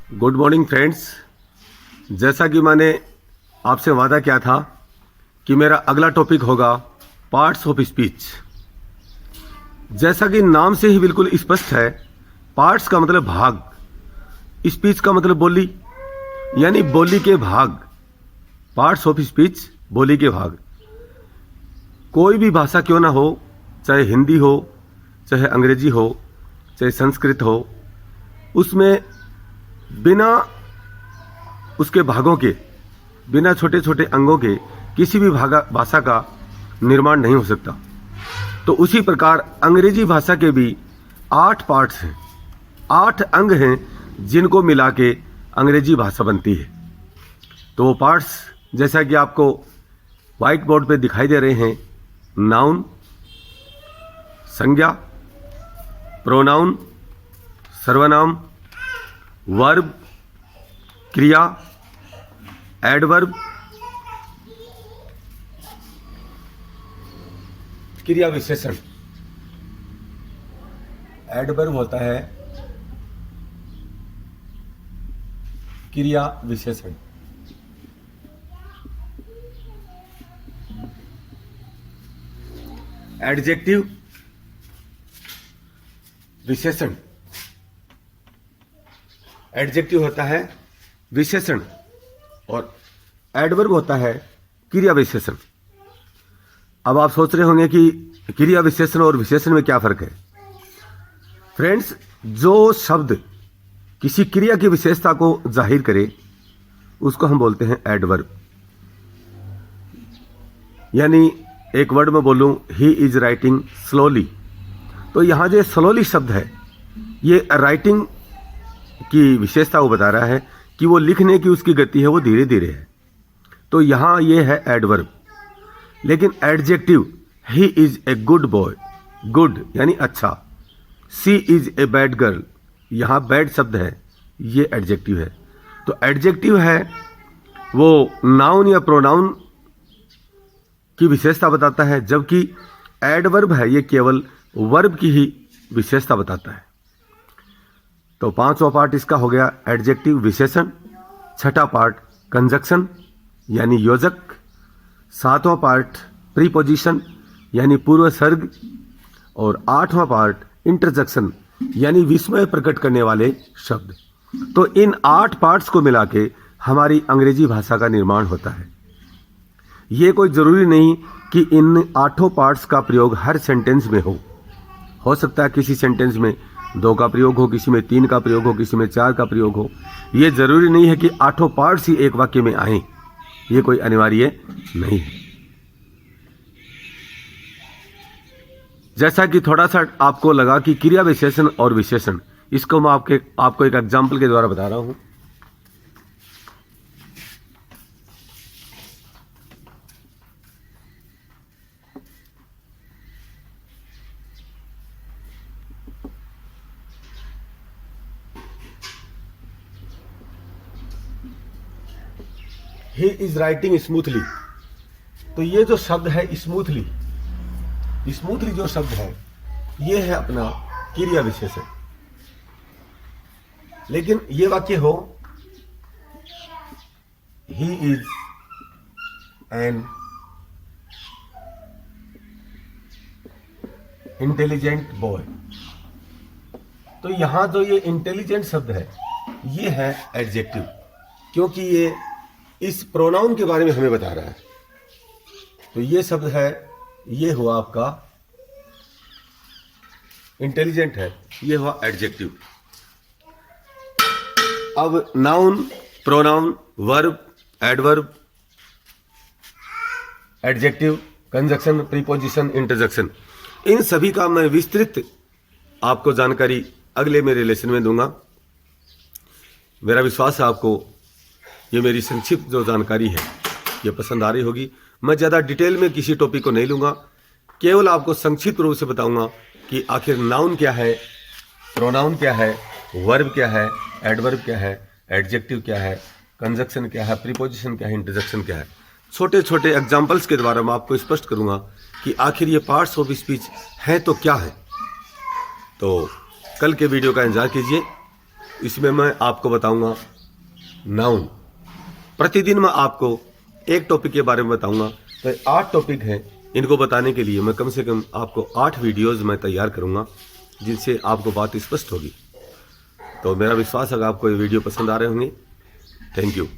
Good morning friends. जैसा कि मैंने आपसे वादा किया था कि मेरा अगला टॉपिक होगा पार्ट्स ऑफ स्पीच। जैसा कि नाम से ही बिल्कुल स्पष्ट है, पार्ट्स का मतलब भाग, स्पीच का मतलब बोली, यानी बोली के भाग। पार्ट्स ऑफ स्पीच, बोली के भाग। कोई भी भाषा क्यों ना हो, चाहे हिंदी हो, चाहे अंग्रेजी हो, चाहे संस्कृत हो, उसमें बिना उसके भागों के, बिना छोटे छोटे अंगों के किसी भी भाषा का निर्माण नहीं हो सकता। तो उसी प्रकार अंग्रेजी भाषा के भी 8 पार्ट्स हैं, 8 अंग हैं जिनको मिला के अंग्रेजी भाषा बनती है। तो वो पार्ट्स जैसा कि आपको व्हाइट बोर्ड पे दिखाई दे रहे हैं, नाउन, संज्ञा, प्रोनाउन, सर्वनाम, वर्ब, क्रिया, एडवर्ब, क्रिया विशेषण। एडवर्ब होता है क्रिया विशेषण। एडजेक्टिव विशेषण। एडजेक्टिव होता है विशेषण और एडवर्ब होता है क्रिया विशेषण। अब आप सोच रहे होंगे कि क्रिया विशेषण और विशेषण में क्या फर्क है। फ्रेंड्स, जो शब्द किसी क्रिया की विशेषता को जाहिर करे उसको हम बोलते हैं एडवर्ब। यानी एक वर्ड में बोलूं, ही इज राइटिंग स्लोली, तो यहां जो स्लोली शब्द है ये राइटिंग की विशेषता को बता रहा है कि वो लिखने की उसकी गति है वो धीरे धीरे है। तो यहां ये है एडवर्ब। लेकिन adjective, he is a good boy, good यानी अच्छा, सी इज ए बैड गर्ल, यहां बैड शब्द है, ये एडजेक्टिव है। तो एडजेक्टिव है वो नाउन या प्रोनाउन की विशेषता बताता है, जबकि एडवर्ब है ये केवल वर्ब की ही विशेषता बताता है। तो 5वां पार्ट इसका हो गया एडजेक्टिव विशेषण, 6ठा पार्ट कंजक्शन यानी योजक, 7वां पार्ट प्रीपोजिशन यानी पूर्व सर्ग, और 8वां पार्ट इंटरजेक्शन यानी विस्मय प्रकट करने वाले शब्द। तो इन 8 पार्ट्स को मिला के हमारी अंग्रेजी भाषा का निर्माण होता है। ये कोई जरूरी नहीं कि इन 8 पार्ट्स का प्रयोग हर सेंटेंस में हो सकता है किसी सेंटेंस में 2 का प्रयोग हो, किसी में 3 का प्रयोग हो, किसी में 4 का प्रयोग हो। ये जरूरी नहीं है कि 8 पार्ट्स ही एक वाक्य में आए, ये कोई अनिवार्य नहीं है। जैसा कि थोड़ा सा आपको लगा कि क्रिया विशेषण और विशेषण, इसको मैं आपको एक एग्जाम्पल के द्वारा बता रहा हूं। ही इज राइटिंग स्मूथली, तो ये जो शब्द है स्मूथली, स्मूथली जो शब्द है ये है अपना क्रिया विशेषण। लेकिन ये वाक्य हो, he is an intelligent boy, तो यहां जो ये इंटेलिजेंट शब्द है ये है एडजेक्टिव, क्योंकि ये इस प्रोनाउन के बारे में हमें बता रहा है। तो ये शब्द है, ये हुआ आपका इंटेलिजेंट है, ये हुआ एडजेक्टिव। अब noun, pronoun, verb, adverb, adjective, conjunction, preposition, interjection, इन सभी का मैं विस्तृत आपको जानकारी अगले मेरे लेसन में दूंगा। मेरा विश्वास है आपको ये मेरी संक्षिप्त जो जानकारी है ये पसंद आ रही होगी। मैं ज़्यादा डिटेल में किसी टॉपिक को नहीं लूँगा, केवल आपको संक्षिप्त रूप से बताऊँगा कि आखिर नाउन क्या है, प्रोनाउन क्या है, वर्ब क्या है, एडवर्ब क्या है, एडजेक्टिव क्या है, कंजक्शन क्या है, प्रीपोजिशन क्या है, इंटरजेक्शन क्या है। छोटे छोटे एग्जाम्पल्स के द्वारा मैं आपको स्पष्ट करूँगा कि आखिर ये पार्ट्स ऑफ स्पीच हैं तो क्या है। तो कल के वीडियो का इंतजार कीजिए। इसमें मैं आपको बताऊंगा नाउन। प्रतिदिन मैं आपको एक टॉपिक के बारे में बताऊंगा। तो 8 टॉपिक हैं, इनको बताने के लिए मैं कम से कम आपको 8 वीडियोस मैं तैयार करूंगा, जिनसे आपको बात स्पष्ट होगी। तो मेरा विश्वास है कि आपको ये वीडियो पसंद आ रहे होंगे। Thank you.